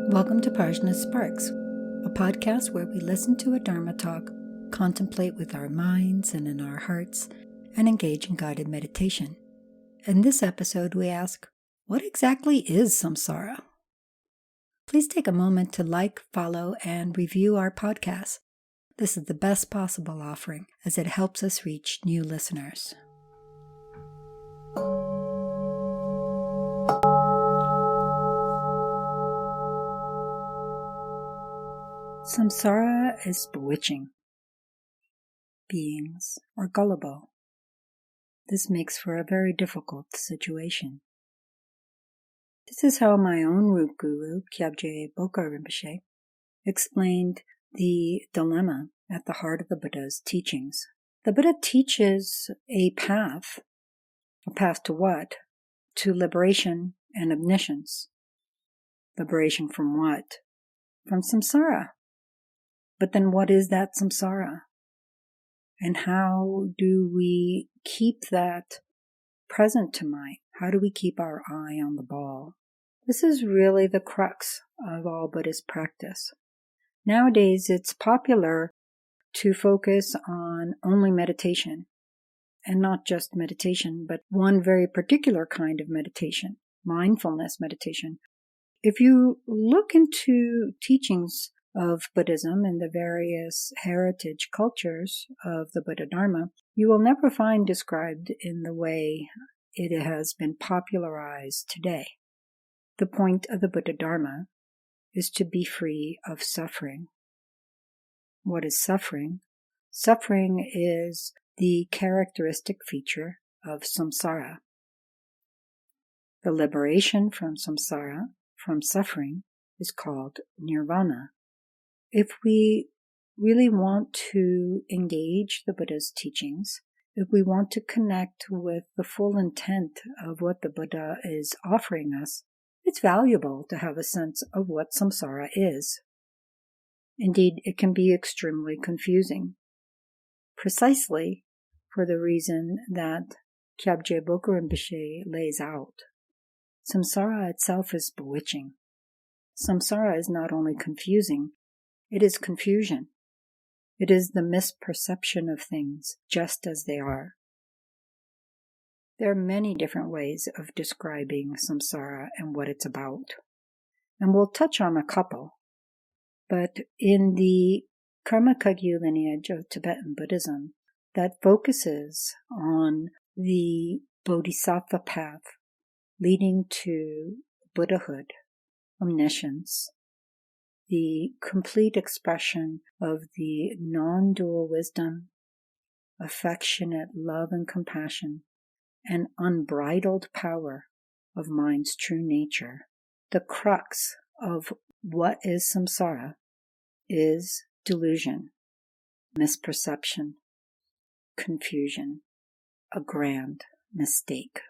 Welcome to PRAJNA SPARKS, a podcast where we listen to a Dharma talk, contemplate with our minds and in our hearts, and engage in guided meditation. In this episode, we ask, what exactly is samsara? Please take a moment to like, follow, and review our podcast. This is the best possible offering as it helps us reach new listeners. Samsara is bewitching. Beings are gullible. This makes for a very difficult situation. This is how my own root guru, Kyabje Boka Rinpoche, explained the dilemma at the heart of the Buddha's teachings. The Buddha teaches a path. A path to what? To liberation and omniscience. Liberation from what? From samsara. But then what is that samsara? And how do we keep that present to mind? How do we keep our eye on the ball? This is really the crux of all Buddhist practice. Nowadays, it's popular to focus on only meditation. And not just meditation, but one very particular kind of meditation, mindfulness meditation. If you look into teachings of Buddhism and the various heritage cultures of the Buddha Dharma, you will never find described in the way it has been popularized today. The point of the Buddha Dharma is to be free of suffering. What is suffering? Suffering is the characteristic feature of samsara. The liberation from samsara, from suffering, is called nirvana. If we really want to engage the Buddha's teachings, if we want to connect with the full intent of what the Buddha is offering us, it's valuable to have a sense of what samsara is. Indeed, it can be extremely confusing, precisely for the reason that Kyabje Boka Rinpoche lays out. Samsara itself is bewitching. Samsara is not only confusing, it is confusion. It is the misperception of things just as they are. There are many different ways of describing samsara and what it's about, and we'll touch on a couple. But in the Karma Kagyu lineage of Tibetan Buddhism, that focuses on the bodhisattva path leading to Buddhahood, omniscience, the complete expression of the non-dual wisdom, affectionate love and compassion, and unbridled power of mind's true nature. The crux of what is samsara is delusion, misperception, confusion, a grand mistake.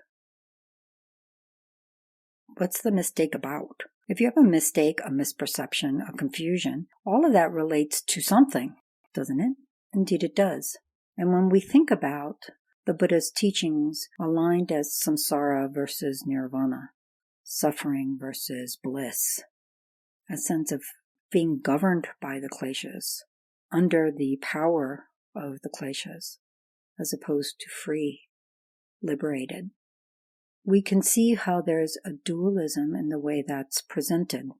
What's the mistake about? If you have a mistake, a misperception, a confusion, all of that relates to something, doesn't it? Indeed it does. And when we think about the Buddha's teachings aligned as samsara versus nirvana, suffering versus bliss, a sense of being governed by the kleshas, under the power of the kleshas, as opposed to free, liberated, we can see how there's a dualism in the way that's presented.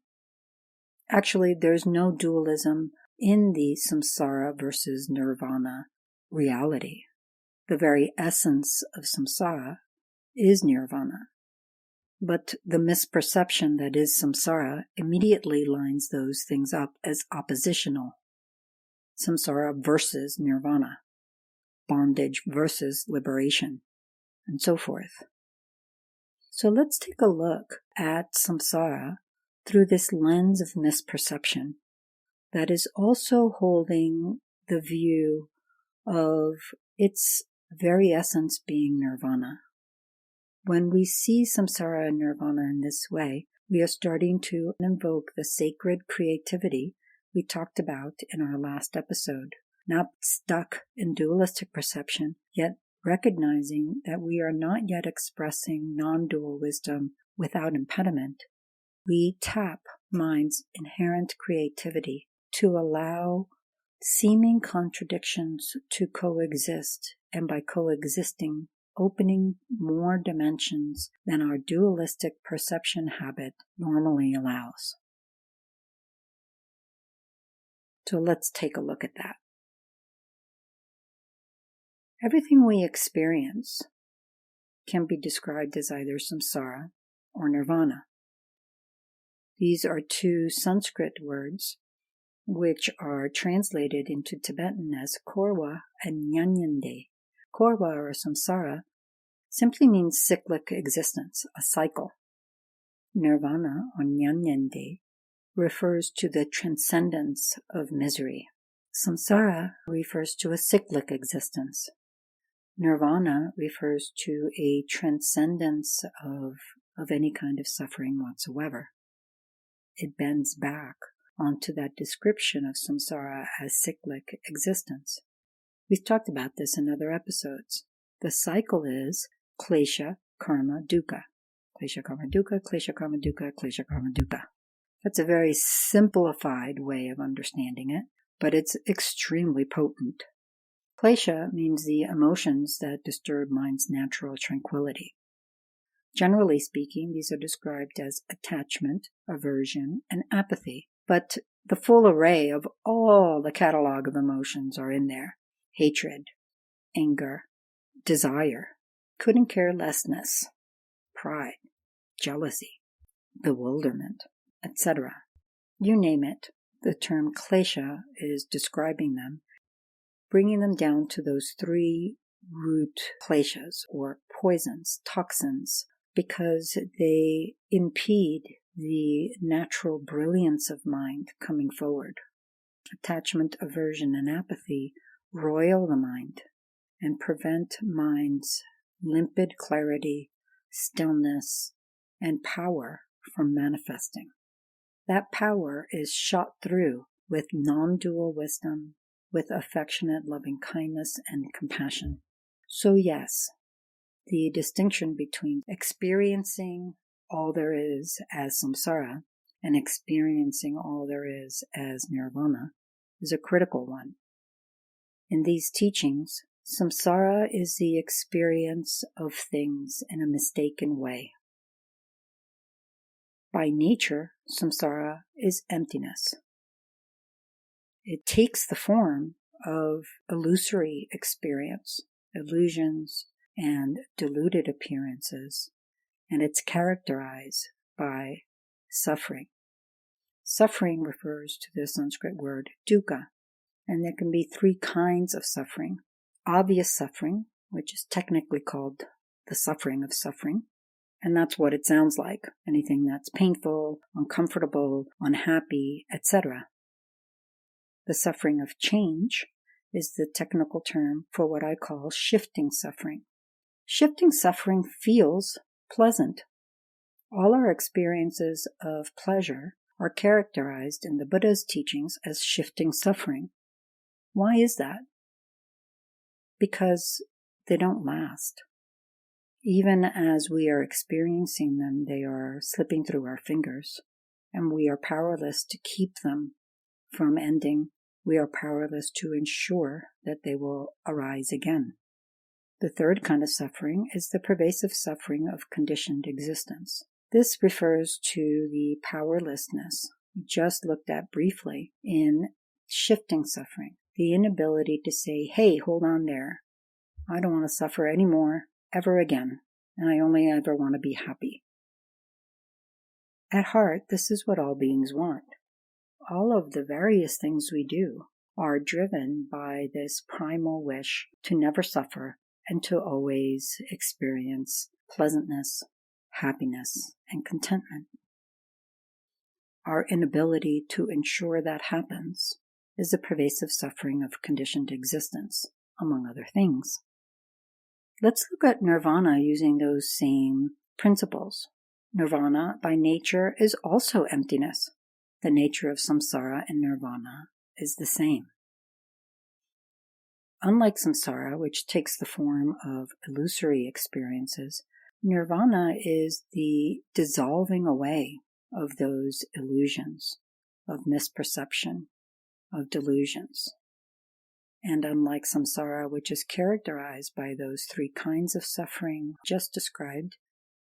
Actually, there's no dualism in the samsara versus nirvana reality. The very essence of samsara is nirvana. But the misperception that is samsara immediately lines those things up as oppositional. Samsara versus nirvana, bondage versus liberation, and so forth. So let's take a look at samsara through this lens of misperception that is also holding the view of its very essence being nirvana. When we see samsara and nirvana in this way, we are starting to invoke the sacred creativity we talked about in our last episode, not stuck in dualistic perception, yet recognizing that we are not yet expressing non-dual wisdom without impediment. We tap mind's inherent creativity to allow seeming contradictions to coexist, and by coexisting, opening more dimensions than our dualistic perception habit normally allows. So let's take a look at that. Everything we experience can be described as either samsara or nirvana. These are two Sanskrit words which are translated into Tibetan as korwa and nyanyande. Korwa or samsara simply means cyclic existence, a cycle. Nirvana or nyanyande refers to the transcendence of misery. Samsara refers to a cyclic existence. Nirvana refers to a transcendence of any kind of suffering whatsoever. It bends back onto that description of samsara as cyclic existence. We've talked about this in other episodes. The cycle is klesha, karma, dukkha. Klesha, karma, dukkha, klesha, karma, dukkha, klesha, karma, dukkha. That's a very simplified way of understanding it, but it's extremely potent. Klesha means the emotions that disturb mind's natural tranquility. Generally speaking, these are described as attachment, aversion, and apathy, but the full array of all the catalog of emotions are in there. Hatred, anger, desire, couldn't care lessness, pride, jealousy, bewilderment, etc. You name it, the term klesha is describing them, bringing them down to those three root kleshas, or poisons, toxins, because they impede the natural brilliance of mind coming forward. Attachment, aversion, and apathy roil the mind and prevent mind's limpid clarity, stillness, and power from manifesting. That power is shot through with non-dual wisdom, with affectionate loving kindness and compassion. So yes, the distinction between experiencing all there is as samsara and experiencing all there is as nirvana is a critical one. In these teachings, samsara is the experience of things in a mistaken way. By nature, samsara is emptiness. It takes the form of illusory experience, illusions, and deluded appearances, and it's characterized by suffering. Suffering refers to the Sanskrit word dukkha, and there can be three kinds of suffering. Obvious suffering, which is technically called the suffering of suffering, and that's what it sounds like, anything that's painful, uncomfortable, unhappy, etc. The suffering of change is the technical term for what I call shifting suffering. Shifting suffering feels pleasant. All our experiences of pleasure are characterized in the Buddha's teachings as shifting suffering. Why is that? Because they don't last. Even as we are experiencing them, they are slipping through our fingers, and we are powerless to keep them from ending. We are powerless to ensure that they will arise again. The third kind of suffering is the pervasive suffering of conditioned existence. This refers to the powerlessness we just looked at briefly in shifting suffering. The inability to say, hey, hold on there. I don't want to suffer anymore, ever again, and I only ever want to be happy. At heart, this is what all beings want. All of the various things we do are driven by this primal wish to never suffer and to always experience pleasantness, happiness, and contentment. Our inability to ensure that happens is the pervasive suffering of conditioned existence, among other things. Let's look at nirvana using those same principles. Nirvana, by nature, is also emptiness. The nature of samsara and nirvana is the same. Unlike samsara, which takes the form of illusory experiences, nirvana is the dissolving away of those illusions, of misperception, of delusions. And unlike samsara, which is characterized by those three kinds of suffering just described,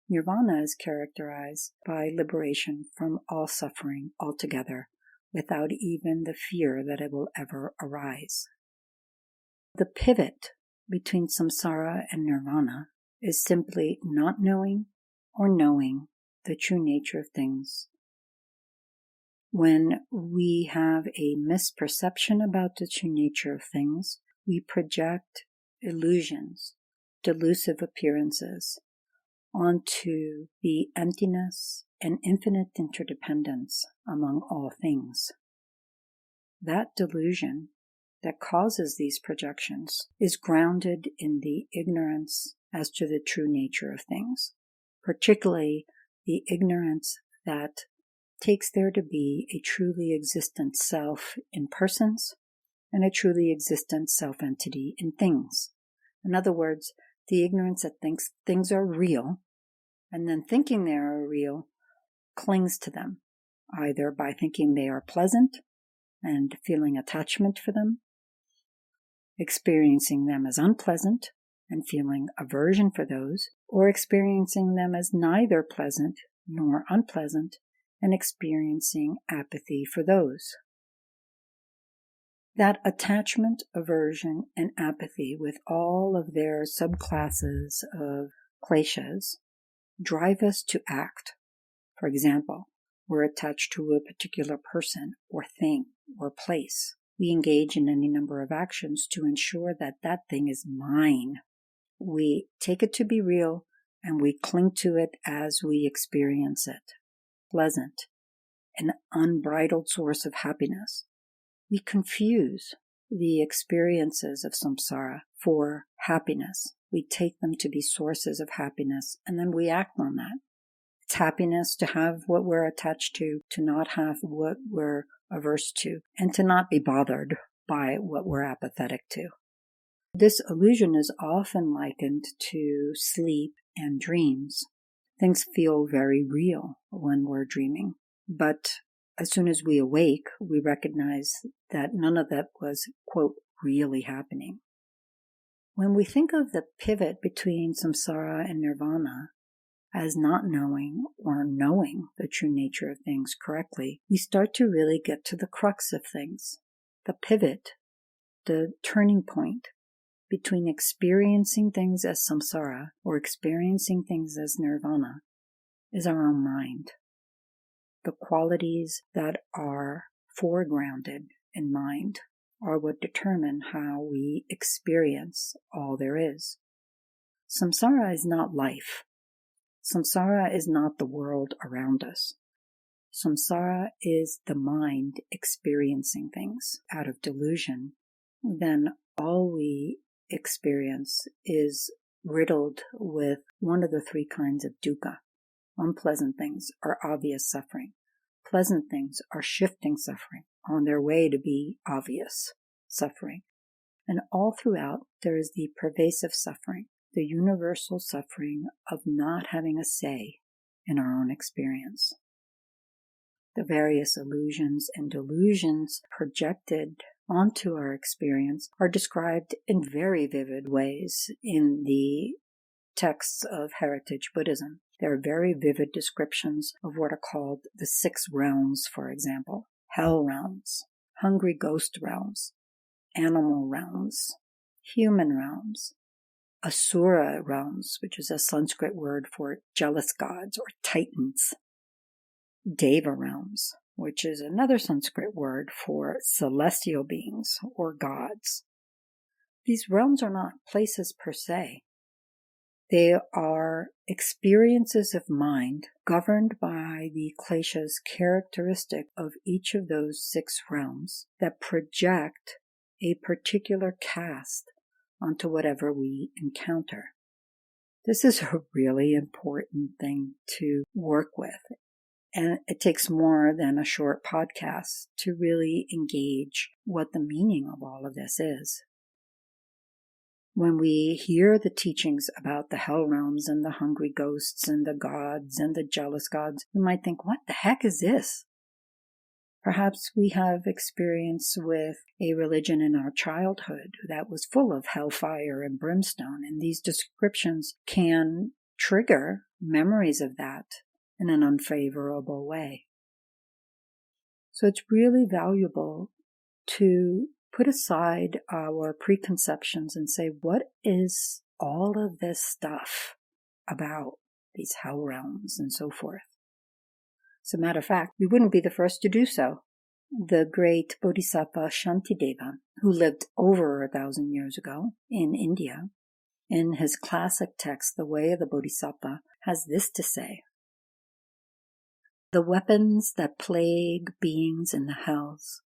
nirvana is characterized by liberation from all suffering altogether, without even the fear that it will ever arise. The pivot between samsara and nirvana is simply not knowing or knowing the true nature of things. When we have a misperception about the true nature of things, we project illusions, delusive appearances, onto the emptiness and infinite interdependence among all things. That delusion that causes these projections is grounded in the ignorance as to the true nature of things, particularly the ignorance that takes there to be a truly existent self in persons and a truly existent self-entity in things. In other words, the ignorance that thinks things are real, and then thinking they are real clings to them, either by thinking they are pleasant and feeling attachment for them, experiencing them as unpleasant and feeling aversion for those, or experiencing them as neither pleasant nor unpleasant and experiencing apathy for those. That attachment, aversion, and apathy with all of their subclasses of kleshas drive us to act. For example, we're attached to a particular person or thing or place. We engage in any number of actions to ensure that that thing is mine. We take it to be real and we cling to it as we experience it. Pleasant, an unbridled source of happiness. We confuse the experiences of samsara for happiness. We take them to be sources of happiness, and then we act on that. It's happiness to have what we're attached to not have what we're averse to, and to not be bothered by what we're apathetic to. This illusion is often likened to sleep and dreams. Things feel very real when we're dreaming, but as soon as we awake, we recognize that none of that was, quote, really happening. When we think of the pivot between samsara and nirvana as not knowing or knowing the true nature of things correctly, we start to really get to the crux of things. The pivot, the turning point between experiencing things as samsara or experiencing things as nirvana is our own mind. The qualities that are foregrounded in mind are what determine how we experience all there is. Samsara is not life. Samsara is not the world around us. Samsara is the mind experiencing things out of delusion. Then all we experience is riddled with one of the three kinds of dukkha. Unpleasant things are obvious suffering. Pleasant things are shifting suffering on their way to be obvious suffering. And all throughout, there is the pervasive suffering, the universal suffering of not having a say in our own experience. The various illusions and delusions projected onto our experience are described in very vivid ways in the texts of heritage Buddhism. There are very vivid descriptions of what are called the 6 realms, for example. Hell realms, hungry ghost realms, animal realms, human realms, asura realms, which is a Sanskrit word for jealous gods or titans, deva realms, which is another Sanskrit word for celestial beings or gods. These realms are not places per se. They are experiences of mind governed by the kleshas characteristic of each of those 6 realms that project a particular caste onto whatever we encounter. This is a really important thing to work with, and it takes more than a short podcast to really engage what the meaning of all of this is. When we hear the teachings about the hell realms and the hungry ghosts and the gods and the jealous gods, we might think, what the heck is this? Perhaps we have experience with a religion in our childhood that was full of hellfire and brimstone, and these descriptions can trigger memories of that in an unfavorable way. So it's really valuable to put aside our preconceptions and say, what is all of this stuff about these hell realms and so forth? As a matter of fact, we wouldn't be the first to do so. The great Bodhisattva Shantideva, who lived over 1,000 years ago in India, in his classic text, The Way of the Bodhisattva, has this to say: "The weapons that plague beings in the hells,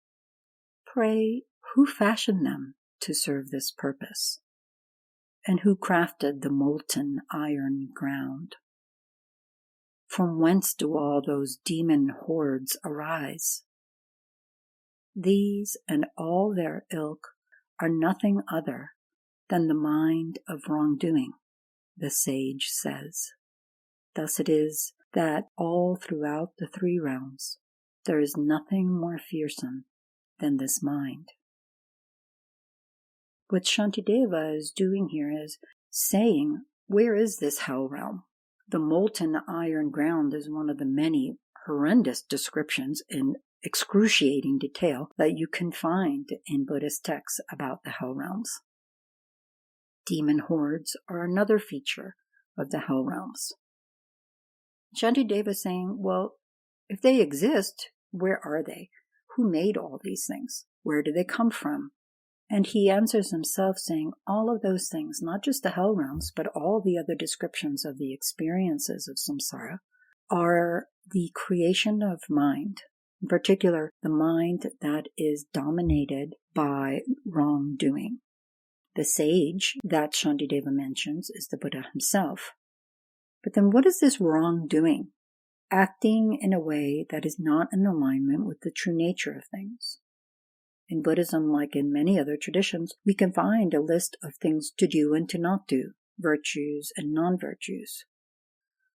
pray, who fashioned them to serve this purpose? And who crafted the molten iron ground? From whence do all those demon hordes arise? These and all their ilk are nothing other than the mind of wrongdoing," the sage says. Thus it is that all throughout the three realms there is nothing more fearsome than this mind. What Shantideva is doing here is saying, where is this hell realm? The molten iron ground is one of the many horrendous descriptions in excruciating detail that you can find in Buddhist texts about the hell realms. Demon hordes are another feature of the hell realms. Shantideva is saying, well, if they exist, where are they? Who made all these things? Where do they come from? And he answers himself saying all of those things, not just the hell realms, but all the other descriptions of the experiences of samsara, are the creation of mind. In particular, the mind that is dominated by wrongdoing. The sage that Shantideva mentions is the Buddha himself. But then what is this wrongdoing? Acting in a way that is not in alignment with the true nature of things. In Buddhism, like in many other traditions, we can find a list of things to do and to not do, virtues and non-virtues.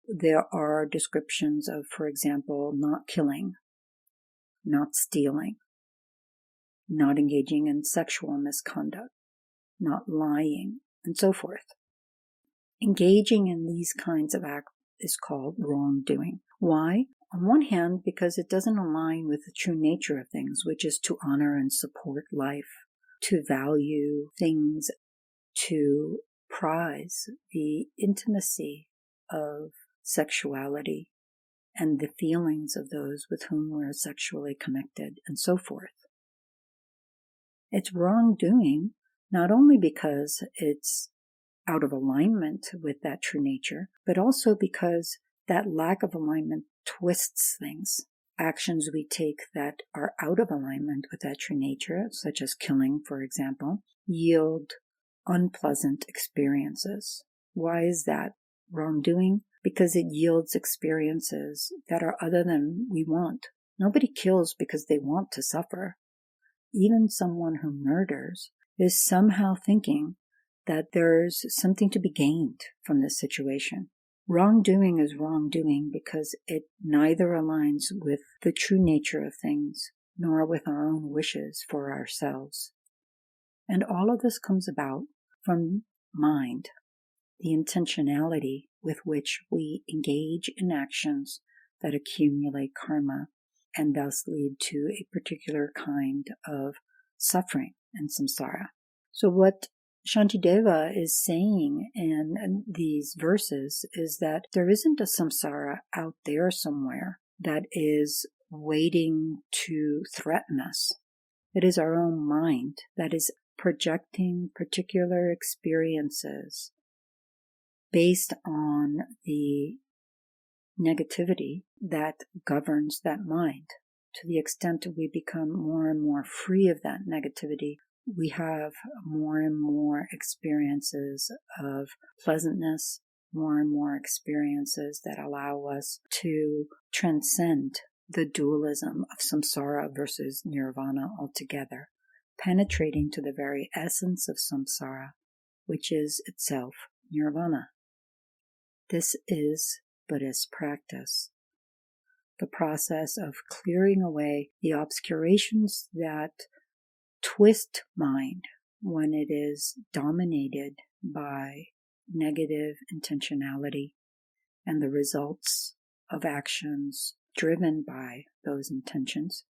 There are descriptions of, for example, not killing, not stealing, not engaging in sexual misconduct, not lying, and so forth. Engaging in these kinds of acts is called wrongdoing. Why? On one hand, because it doesn't align with the true nature of things, which is to honor and support life, to value things, to prize the intimacy of sexuality and the feelings of those with whom we're sexually connected, and so forth. It's wrongdoing not only because it's out of alignment with that true nature, but also because that lack of alignment twists things. Actions we take that are out of alignment with that true nature, such as killing, for example, yield unpleasant experiences. Why is that wrongdoing? Because it yields experiences that are other than we want. Nobody kills because they want to suffer. Even someone who murders is somehow thinking that there's something to be gained from this situation. Wrongdoing is wrongdoing because it neither aligns with the true nature of things nor with our own wishes for ourselves. And all of this comes about from mind, the intentionality with which we engage in actions that accumulate karma and thus lead to a particular kind of suffering and samsara. So what Shantideva is saying in these verses is that there isn't a samsara out there somewhere that is waiting to threaten us. It is our own mind that is projecting particular experiences based on the negativity that governs that mind. To the extent that we become more and more free of that negativity, we have more and more experiences of pleasantness, more and more experiences that allow us to transcend the dualism of samsara versus nirvana altogether, penetrating to the very essence of samsara which is itself nirvana. This is Buddhist practice, the process of clearing away the obscurations that twist mind when it is dominated by negative intentionality and the results of actions driven by those intentions.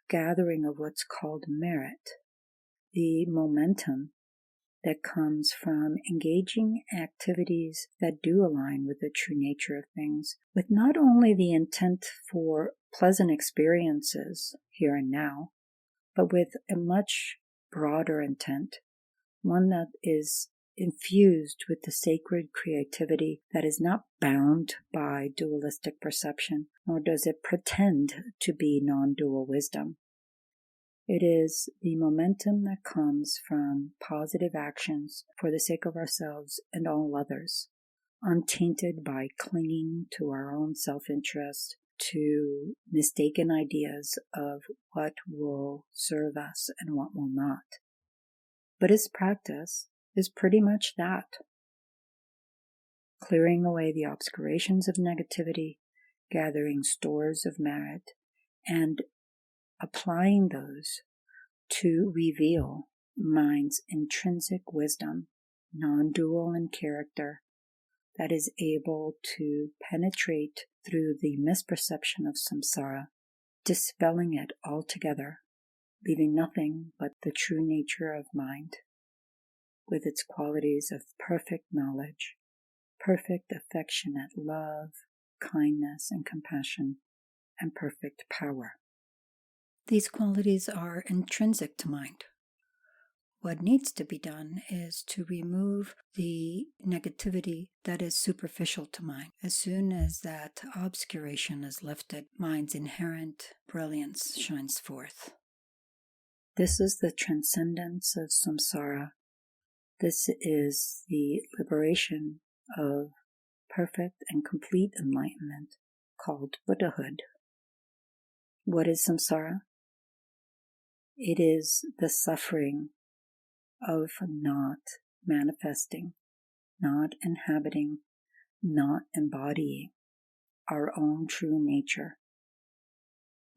Gathering of what's called merit, the momentum that comes from engaging activities that do align with the true nature of things, with not only the intent for pleasant experiences here and now, but with a much broader intent, one that is infused with the sacred creativity that is not bound by dualistic perception, nor does it pretend to be non-dual wisdom. It is the momentum that comes from positive actions for the sake of ourselves and all others, untainted by clinging to our own self-interest, to mistaken ideas of what will serve us and what will not. Buddhist practice is pretty much that. Clearing away the obscurations of negativity, gathering stores of merit, and applying those to reveal mind's intrinsic wisdom, non-dual in character, that is able to penetrate through the misperception of samsara, dispelling it altogether, leaving nothing but the true nature of mind, with its qualities of perfect knowledge, perfect affectionate love, kindness and compassion, and perfect power. These qualities are intrinsic to mind. What needs to be done is to remove the negativity that is superficial to mind. As soon as that obscuration is lifted, mind's inherent brilliance shines forth. This is the transcendence of samsara. This is the liberation of perfect and complete enlightenment called Buddhahood. What is samsara? It is the suffering of not manifesting, not inhabiting, not embodying our own true nature,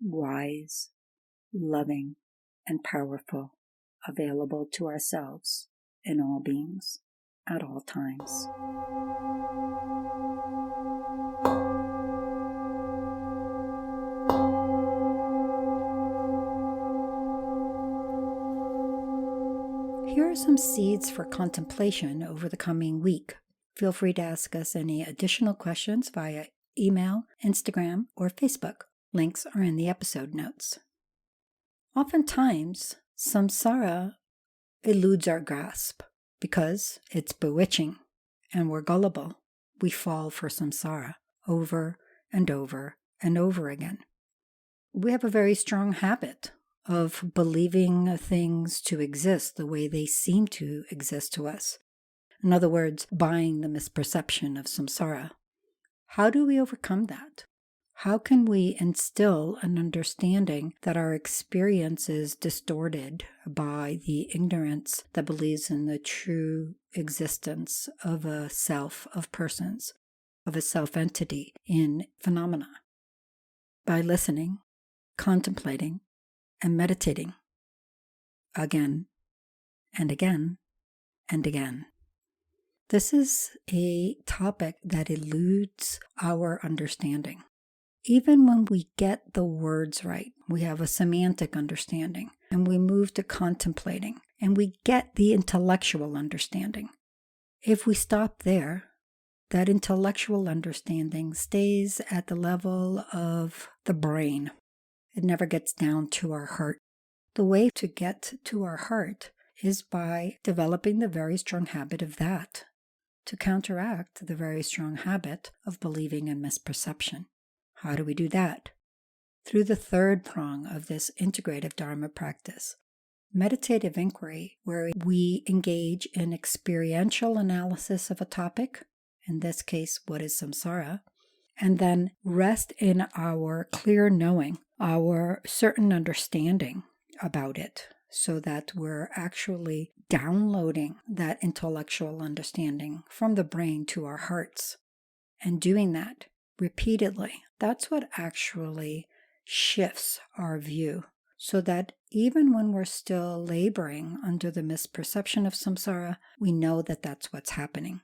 wise, loving, and powerful, available to ourselves and all beings at all times. Here are some seeds for contemplation over the coming week. Feel free to ask us any additional questions via email, Instagram, or Facebook. Links are in the episode notes. Oftentimes, samsara eludes our grasp because it's bewitching and we're gullible. We fall for samsara over and over and over again. We have a very strong habit of believing things to exist the way they seem to exist to us. In other words, buying the misperception of samsara. How do we overcome that? How can we instill an understanding that our experience is distorted by the ignorance that believes in the true existence of a self, of persons, of a self-entity in phenomena? By listening, contemplating, and meditating again and again and again. This is a topic that eludes our understanding. Even when we get the words right, we have a semantic understanding, and we move to contemplating, and we get the intellectual understanding. If we stop there, that intellectual understanding stays at the level of the brain. It never gets down to our heart. The way to get to our heart is by developing the very strong habit of that, to counteract the very strong habit of believing in misperception. How do we do that? Through the third prong of this integrative Dharma practice, meditative inquiry, where we engage in experiential analysis of a topic, in this case, what is samsara, and then rest in our clear knowing, our certain understanding about it, so that we're actually downloading that intellectual understanding from the brain to our hearts. And doing that repeatedly, that's what actually shifts our view, so that even when we're still laboring under the misperception of samsara, we know that that's what's happening.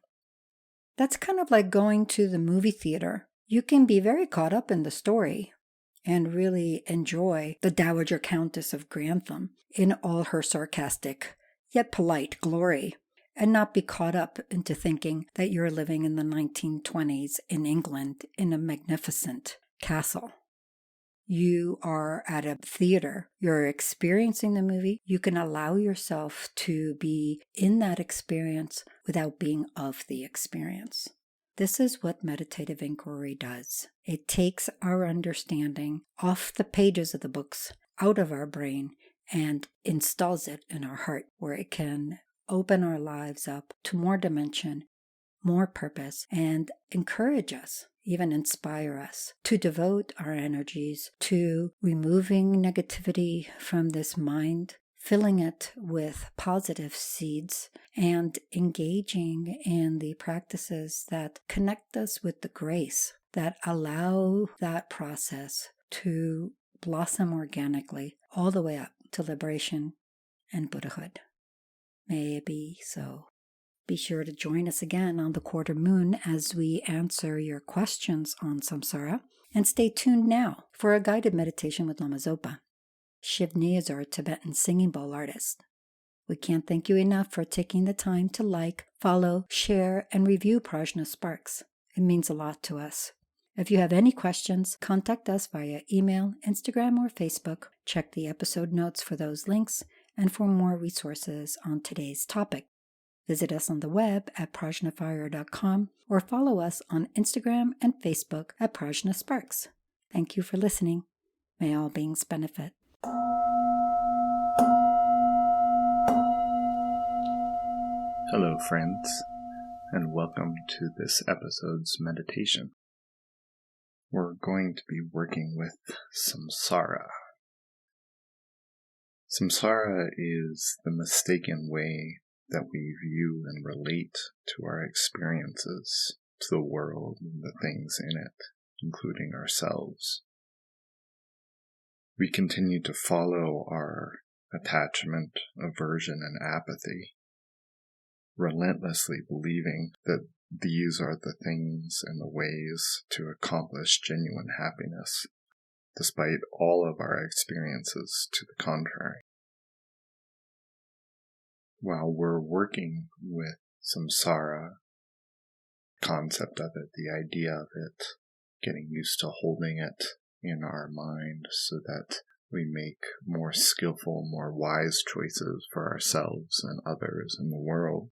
That's kind of like going to the movie theater. You can be very caught up in the story and really enjoy the Dowager Countess of Grantham in all her sarcastic yet polite glory, and not be caught up into thinking that you're living in the 1920s in England in a magnificent castle. You are at a theater, you're experiencing the movie, you can allow yourself to be in that experience without being of the experience. This is what meditative inquiry does. It takes our understanding off the pages of the books, out of our brain, and installs it in our heart, where it can open our lives up to more dimension, more purpose, and encourage us, even inspire us to devote our energies to removing negativity from this mind, filling it with positive seeds, and engaging in the practices that connect us with the grace that allow that process to blossom organically all the way up to liberation and Buddhahood. May it be so. Be sure to join us again on the quarter moon as we answer your questions on samsara, and stay tuned now for a guided meditation with Lama Zopa. Shivnee is our Tibetan singing bowl artist. We can't thank you enough for taking the time to like, follow, share, and review PRAJNA SPARKS. It means a lot to us. If you have any questions, contact us via email, Instagram, or Facebook. Check the episode notes for those links and for more resources on today's topic. Visit us on the web at prajnafire.com or follow us on Instagram and Facebook at PRAJNA SPARKS. Thank you for listening. May all beings benefit. Hello, friends, and welcome to this episode's meditation. We're going to be working with samsara. Samsara is the mistaken way that we view and relate to our experiences, to the world and the things in it, including ourselves. We continue to follow our attachment, aversion, and apathy, relentlessly believing that these are the things and the ways to accomplish genuine happiness, despite all of our experiences to the contrary. While we're working with samsara, the concept of it, the idea of it, getting used to holding it in our mind so that we make more skillful, more wise choices for ourselves and others in the world,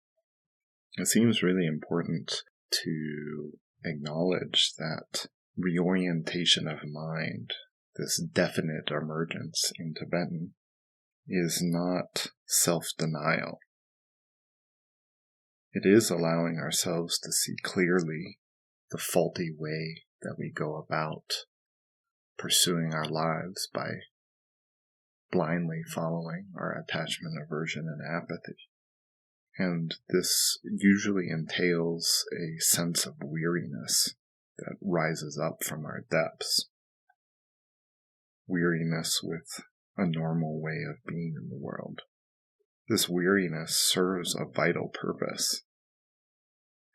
it seems really important to acknowledge that reorientation of mind, this definite emergence in Tibetan, is not self-denial. It is allowing ourselves to see clearly the faulty way that we go about pursuing our lives by blindly following our attachment, aversion, and apathy. And this usually entails a sense of weariness that rises up from our depths. Weariness with a normal way of being in the world. This weariness serves a vital purpose.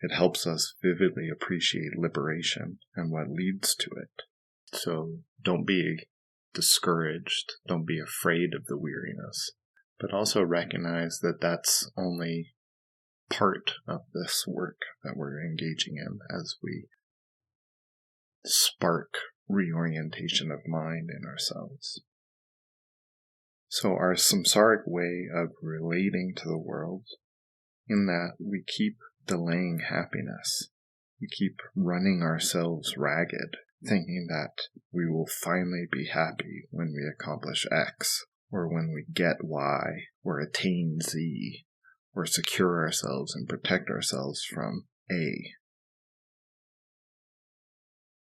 It helps us vividly appreciate liberation and what leads to it. So don't be discouraged, don't be afraid of the weariness, but also recognize that that's only part of this work that we're engaging in as we spark reorientation of mind in ourselves. So our samsaric way of relating to the world, in that we keep delaying happiness, we keep running ourselves ragged, thinking that we will finally be happy when we accomplish X, or when we get Y, or attain Z, or secure ourselves and protect ourselves from A.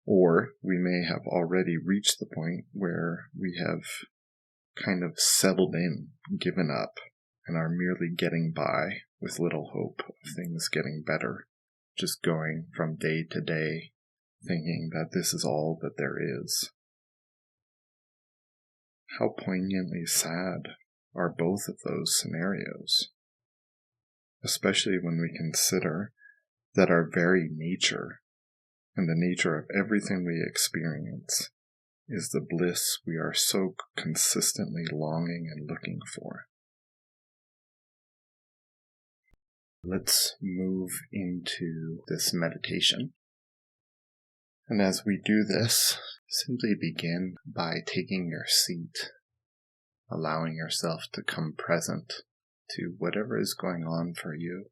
Or we may have already reached the point where we have kind of settled in, given up, and are merely getting by with little hope of things getting better, just going from day to day, thinking that this is all that there is. How poignantly sad are both of those scenarios, especially when we consider that our very nature and the nature of everything we experience is the bliss we are so consistently longing and looking for. Let's move into this meditation. And as we do this, simply begin by taking your seat, allowing yourself to come present to whatever is going on for you,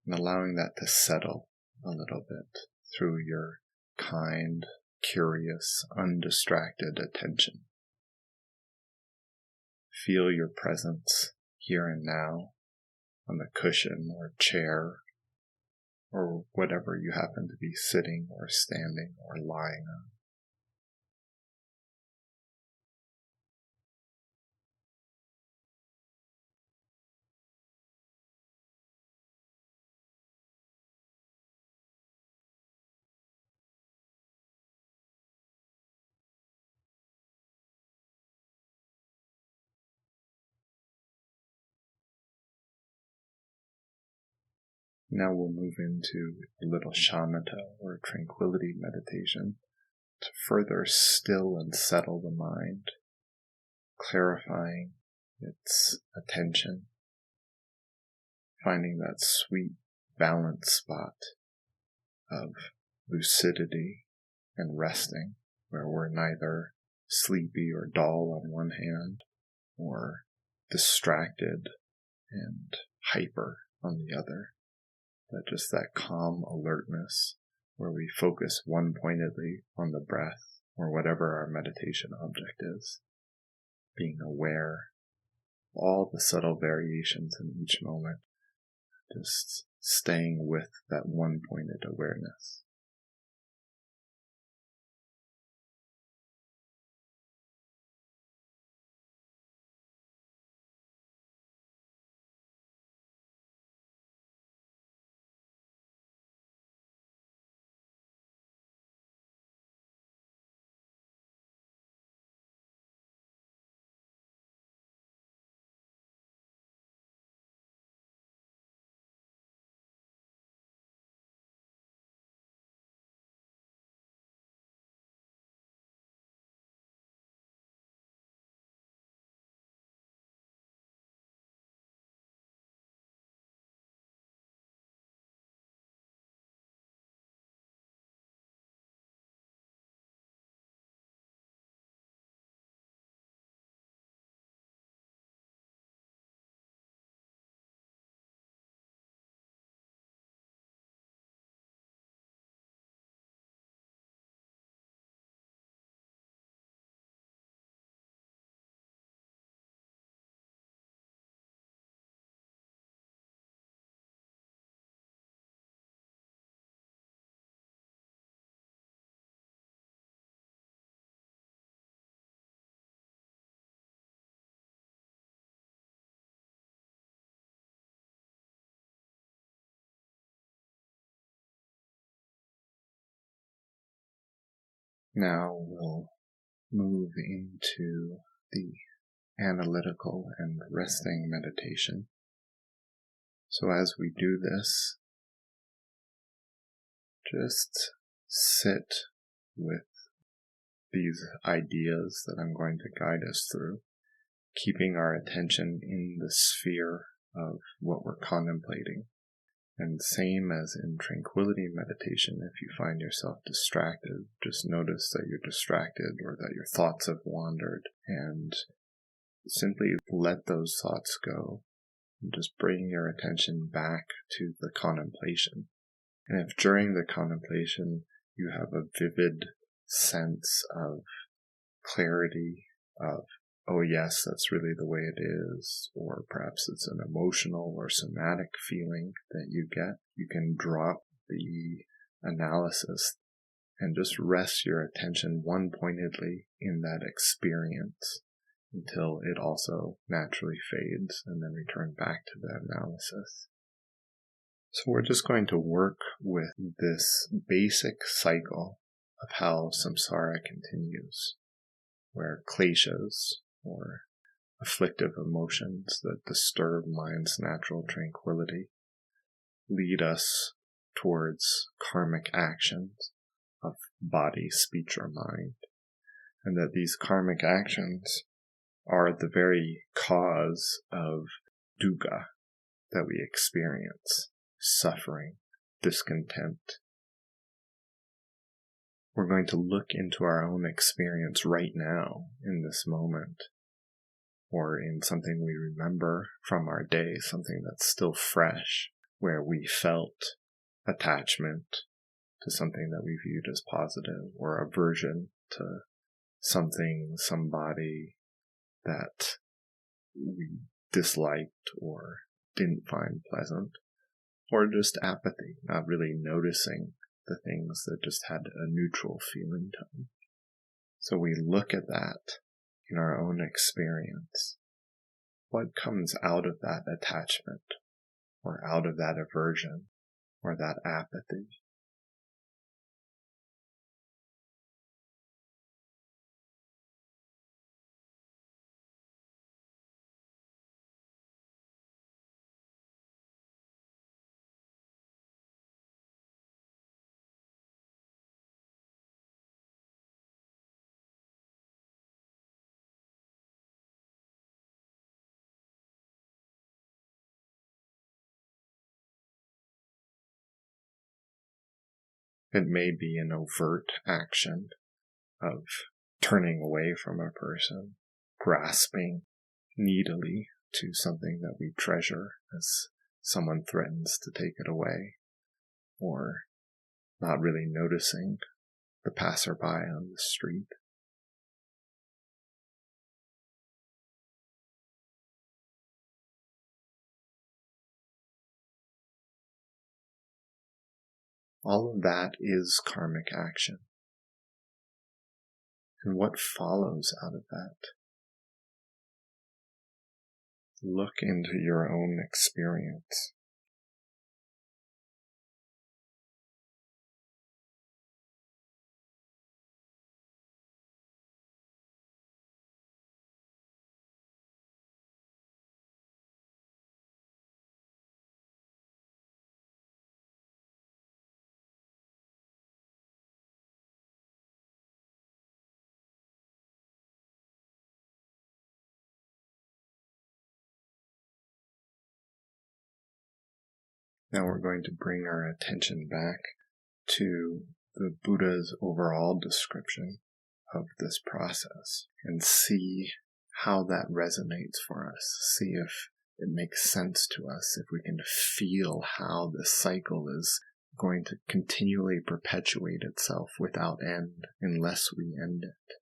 and allowing that to settle a little bit through your kind, curious, undistracted attention. Feel your presence here and now on the cushion or chair or whatever you happen to be sitting or standing or lying on. Now we'll move into a little shamatha or tranquility meditation to further still and settle the mind, clarifying its attention, finding that sweet balance spot of lucidity and resting, where we're neither sleepy or dull on one hand, or distracted and hyper on the other. That just that calm alertness where we focus one-pointedly on the breath or whatever our meditation object is, being aware of all the subtle variations in each moment, just staying with that one-pointed awareness. Now we'll move into the analytical and resting meditation. So as we do this, just sit with these ideas that I'm going to guide us through, keeping our attention in the sphere of what we're contemplating. And same as in tranquility meditation, if you find yourself distracted, just notice that you're distracted or that your thoughts have wandered, and simply let those thoughts go and just bring your attention back to the contemplation. And if during the contemplation you have a vivid sense of clarity, of oh yes, that's really the way it is, or perhaps it's an emotional or somatic feeling that you get, you can drop the analysis and just rest your attention one-pointedly in that experience, until it also naturally fades and then return back to the analysis. So we're just going to work with this basic cycle of how samsara continues, where kleshas, or afflictive emotions that disturb mind's natural tranquility, lead us towards karmic actions of body, speech, or mind, and that these karmic actions are the very cause of dukkha that we experience, suffering, discontent. We're going to look into our own experience right now, in this moment, or in something we remember from our day, something that's still fresh, where we felt attachment to something that we viewed as positive, or aversion to something, somebody that we disliked or didn't find pleasant, or just apathy, not really noticing the things that just had a neutral feeling to them. So we look at that in our own experience. What comes out of that attachment, or out of that aversion, or that apathy? It may be an overt action of turning away from a person, grasping needily to something that we treasure as someone threatens to take it away, or not really noticing the passerby on the street. All of that is karmic action. And what follows out of that? Look into your own experience. Now we're going to bring our attention back to the Buddha's overall description of this process and see how that resonates for us. See if it makes sense to us, if we can feel how this cycle is going to continually perpetuate itself without end unless we end it.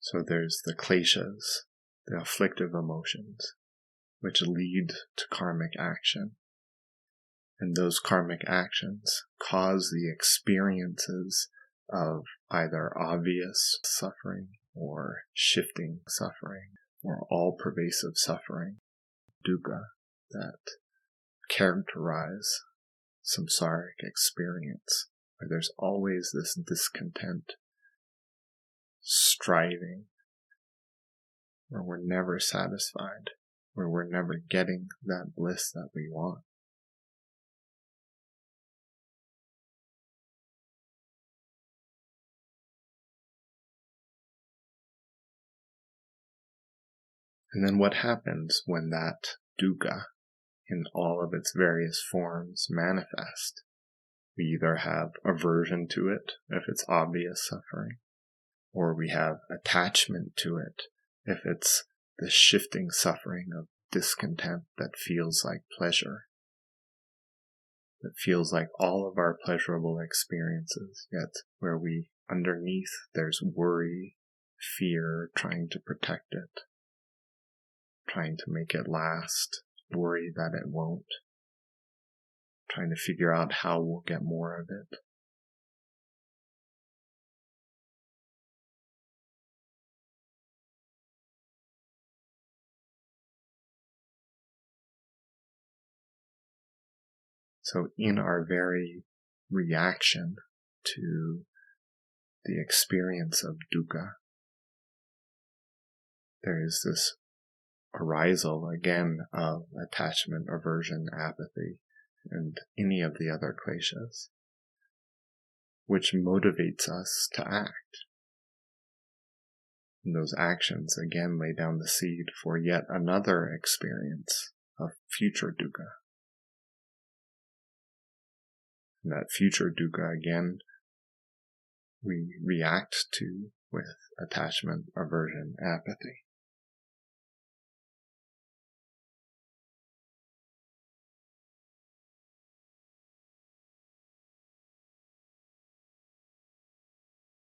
So there's the kleshas, the afflictive emotions, which lead to karmic action. And those karmic actions cause the experiences of either obvious suffering or shifting suffering or all-pervasive suffering, dukkha, that characterize samsaric experience, where there's always this discontent, striving, where we're never satisfied, where we're never getting that bliss that we want. And then what happens when that dukkha, in all of its various forms, manifest? We either have aversion to it, if it's obvious suffering, or we have attachment to it, if it's the shifting suffering of discontent that feels like pleasure, that feels like all of our pleasurable experiences, yet where underneath there's worry, fear, trying to protect it, trying to make it last, worry that it won't, trying to figure out how we'll get more of it. So in our very reaction to the experience of dukkha, there is this arisal again of attachment, aversion, apathy, and any of the other kleshas, which motivates us to act. And those actions again lay down the seed for yet another experience of future dukkha. And that future dukkha again we react to with attachment, aversion, apathy.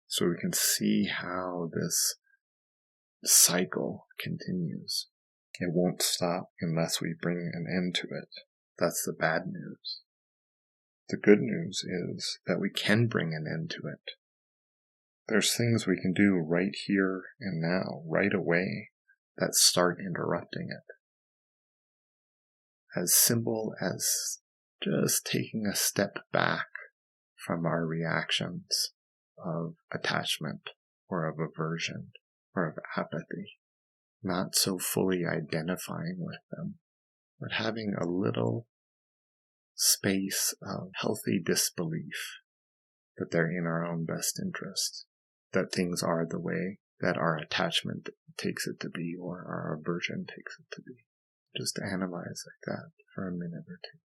So we can see how this cycle continues. It won't stop unless we bring an end to it. That's the bad news. The good news is that we can bring an end to it. There's things we can do right here and now, right away, that start interrupting it. As simple as just taking a step back from our reactions of attachment or of aversion or of apathy, not so fully identifying with them, but having a little space of healthy disbelief that they're in our own best interest, that things are the way that our attachment takes it to be or our aversion takes it to be. Just analyze like that for a minute or two.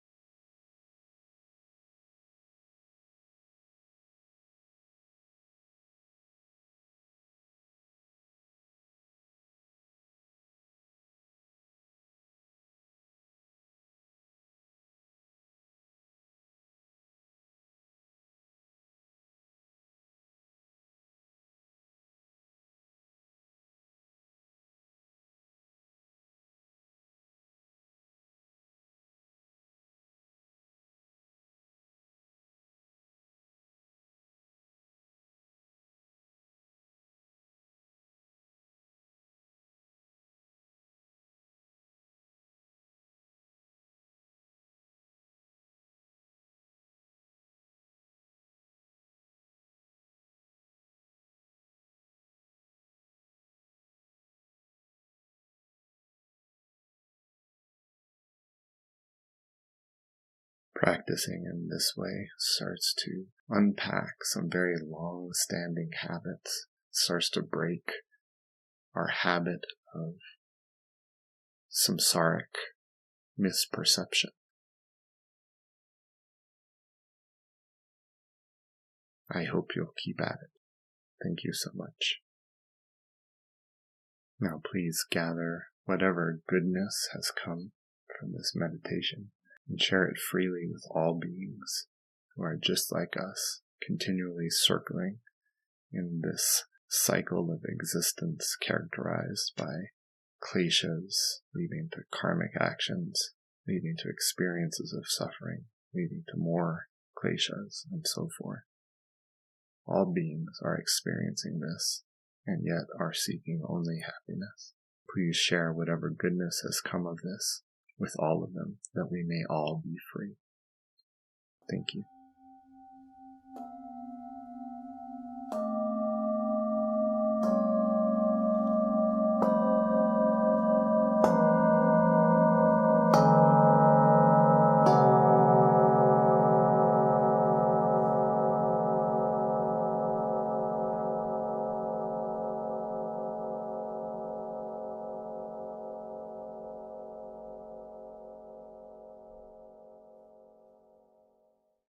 Practicing in this way starts to unpack some very long-standing habits, starts to break our habit of samsaric misperception. I hope you'll keep at it. Thank you so much. Now please gather whatever goodness has come from this meditation and share it freely with all beings who are just like us, continually circling in this cycle of existence characterized by kleshas, leading to karmic actions, leading to experiences of suffering, leading to more kleshas, and so forth. All beings are experiencing this, and yet are seeking only happiness. Please share whatever goodness has come of this with all of them, that we may all be free. Thank you.